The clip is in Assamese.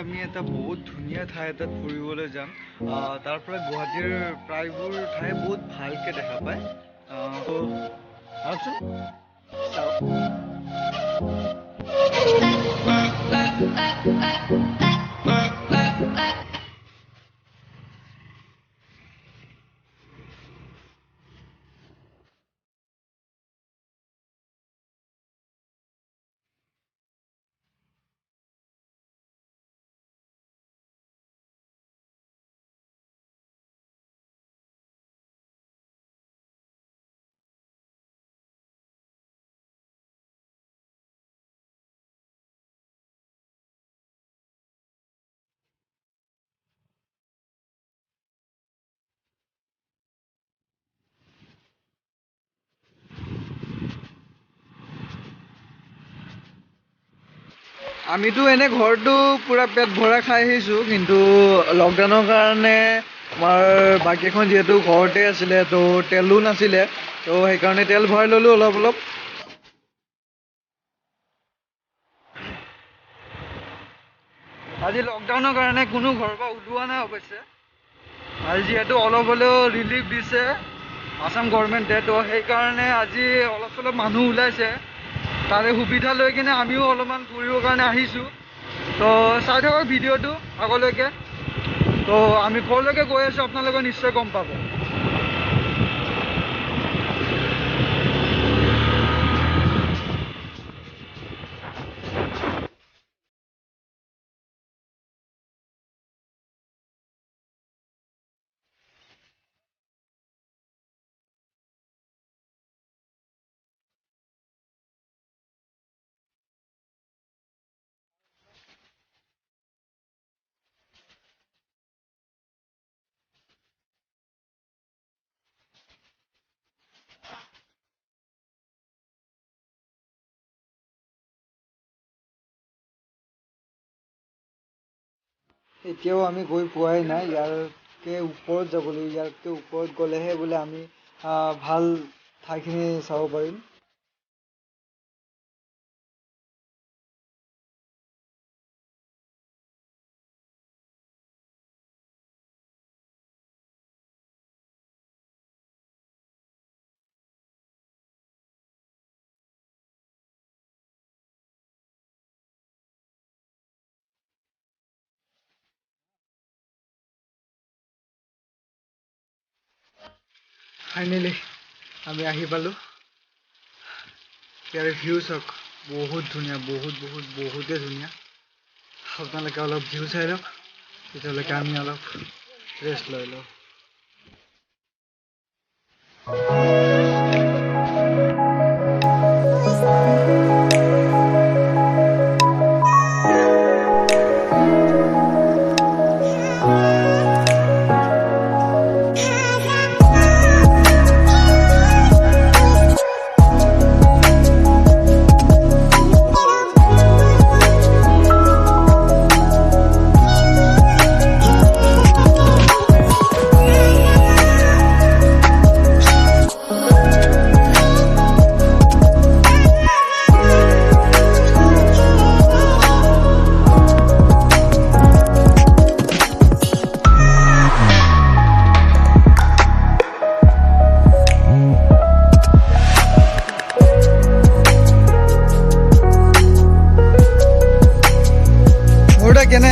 আমি এটা বহুত ধুনীয়া ঠাই এটাত ফুৰিবলৈ যাম। তাৰ পৰা গুৱাহাটীৰ প্ৰায়বোৰ ঠাই বহুত ভালকৈ দেখা পায়। আহকচোন চাওক। আমিতো এনে ঘৰটো পূৰা পেট ভৰাই খাই আহিছোঁ, কিন্তু লকডাউনৰ কাৰণে আমাৰ বাকীখন যিহেতু ঘৰতে আছিলে, তো তেলো নাছিলে, তো সেইকাৰণে তেল ভৰাই ল'লোঁ অলপ অলপ। আজি লকডাউনৰ কাৰণে কোনো ঘৰৰ পৰা ওলোৱা নাই অৱশ্যে। আজি যিহেতু অলপ হ'লেও ৰিলিফ দিছে আসাম গভৰ্ণমেণ্টে, তো সেইকাৰণে আজি অলপ চলপ মানুহ ওলাইছে। তাৰে সুবিধা লৈ কিনে আমিও অলপমান ফুৰিবৰ কাৰণে আহিছোঁ। তো চাই থাকক ভিডিঅ'টো আগলৈকে। তো আমি ক'লৈকে গৈ আছোঁ আপোনালোকে নিশ্চয় গম পাব। এতিয়াও আমি গৈ পোৱাই নাই, ইয়াৰকে ওপৰত যাব লাগিব। ইয়াৰকে ওপৰত গ'লেহে বোলে আমি ভাল ঠাইখিনি চাব পাৰিম। ফাইনেলি আমি আহি পালোঁ। ইয়াৰে ভিউ চাওক, বহুত ধুনীয়া, বহুতেই ধুনীয়া। আপোনালোকে অলপ ভিউ চাই লওক, তেতিয়ালৈকে আমি অলপ ৰেষ্ট লৈ লওঁ। কেনে